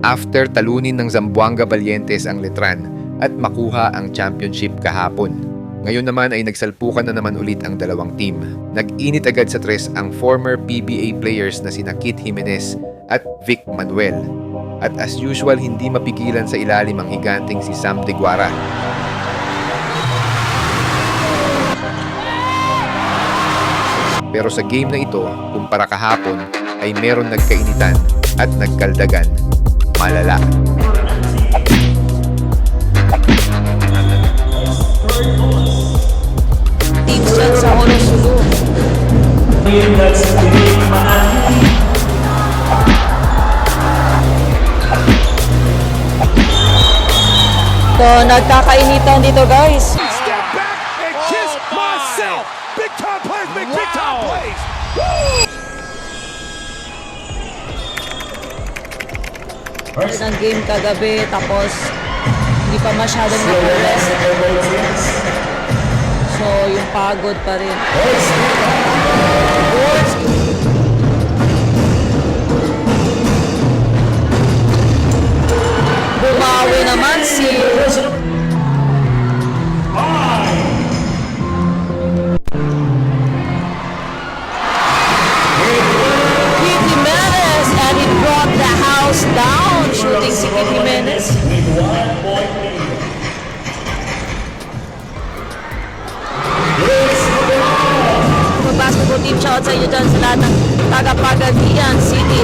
after talunin ng Zamboanga Valientes ang Letran at makuha ang championship kahapon. Ngayon naman ay nagsalpukan na naman ulit ang dalawang team. Nag-init agad sa tres ang former PBA players na sina Kit Jimenez at Vic Manuel. At as usual, hindi mapigilan sa ilalim ang higanting si Sam De Guara. Pero sa game na ito, kumpara kahapon, ay meron nagkainitan at nagkaldagan. Malala. Teams dyan sa Honolulu. So, nagkakainitan dito, guys. Step back and kiss myself. Big time plays, big time plays. First ang game kagabi, tapos hindi pa masyadong nakarest. So, yung pagod pa rin. Bumawi naman si Kit Jimenez, and it brought the house down, shooting si Kit Jimenez. Basketball team, shout out sa inyo dyan sa lahat ng taga-Pagadian City.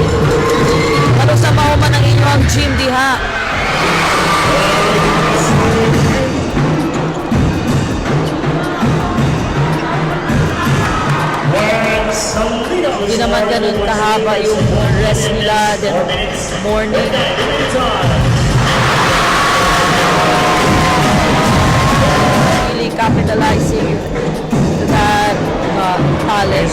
Ano sa mahuman ng inyong gym diha? Hindi naman ganun kahaba yung rest nila, then morning. Really capitalizing that talent.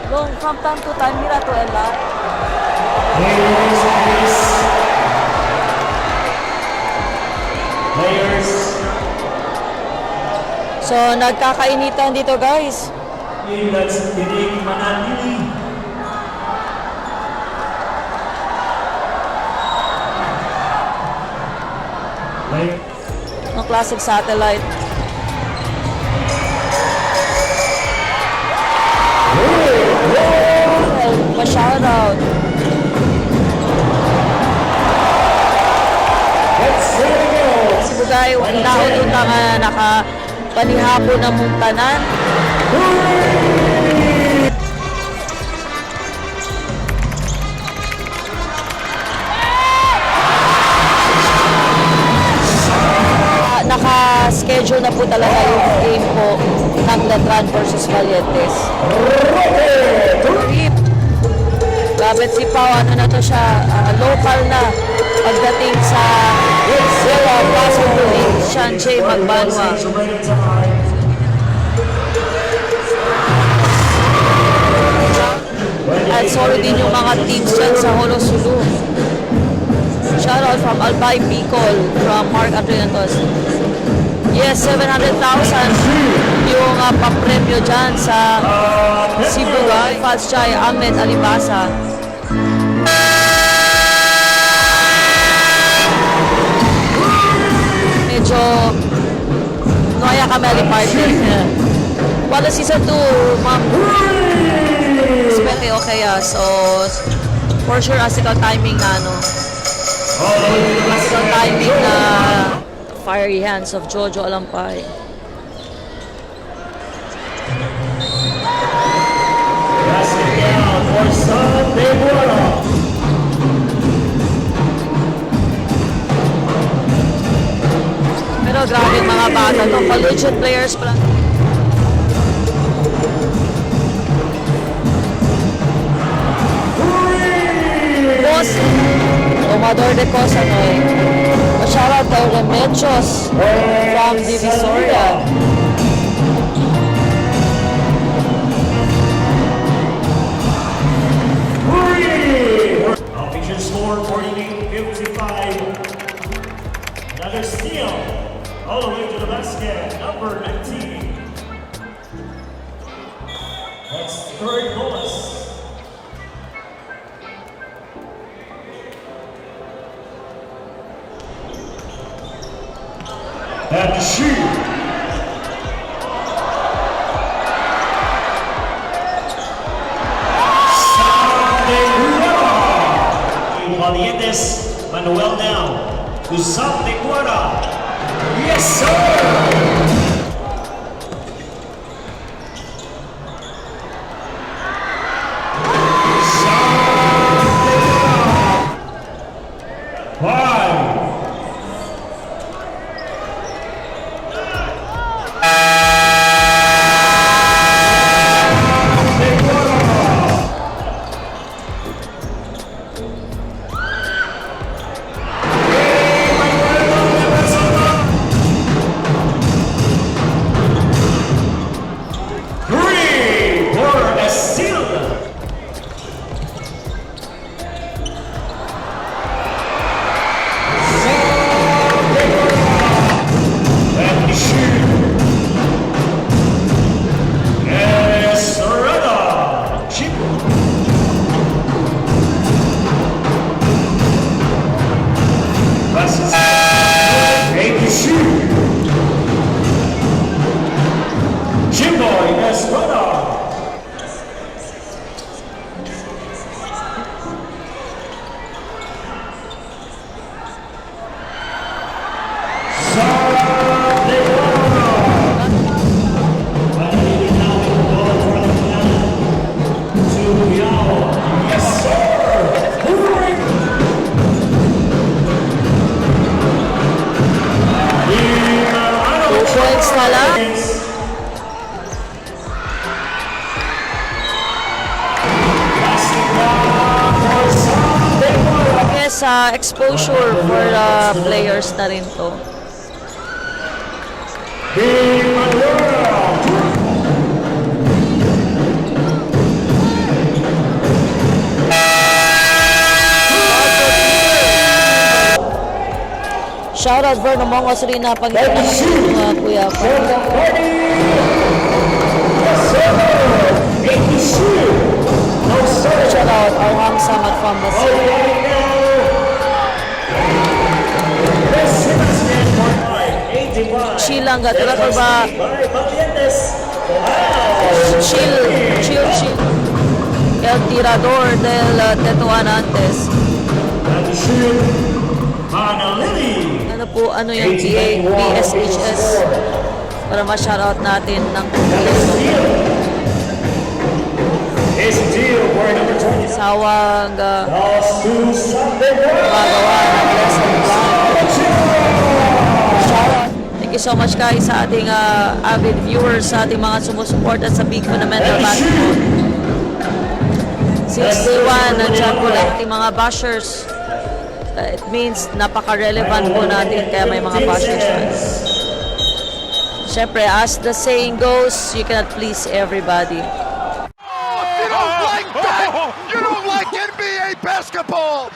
Long from time to time, mira to Ella. So, nagkakainitan dito, guys. Ang classic satellite. Pa-shoutout. Si Bugay, naon yung nga nakapanihapon ng muntanan. Naka-schedule na po talaga yung game po ng Letran versus Valientes. Grabe si Pao, ano na to siya, local na pagdating sa Zero Possibly Shanjay Magbanwa. At sorry din yung mga teams dyan sa Honolulu. Shoutout from Albay Bicol, from Mark Adriantos. Yes, 700,000 yung papremyo dyan sa Sibugay, Fatschay, Ahmed Alibasa. Medyo noya kami aliparte. Wala season 2, ma'am. Spete okay so for sure asical timing na asical timing na fiery hands of Jojo Alampay. Pero grabe mga bata to, collegiate players pa lang. Boss Tomador de Cosanoy. Shoutout kay Remedios from Divisoria. number 19. That's third bonus. At the shoot. Valientes Manuel now to Sam Deguara. Yes, sir! Jimboy Estrada. Yes, sir! Points na lang. Yes, exposure for players na rin to. Shoutout Verno Mongos rin na pag-ibig ng kuya pa. Shoutout Arham Samad from Basel. Chilang gatulato ba? Chill. El tirador del Tetuan antes. Ano yung BSHS para ma-shoutout natin ng sawang magawa ng lesson plan. Shoutout. Thank you so much guys sa ating avid viewers, sa ating mga sumusuporta sa Big Fundamental Basketball. Since day one, nandiyan po lang ating mga bashers. It means napaka-relevant po natin kaya may mga bashers pa. Siyempre, as the saying goes, you cannot please everybody. You don't like that! You don't like NBA basketball!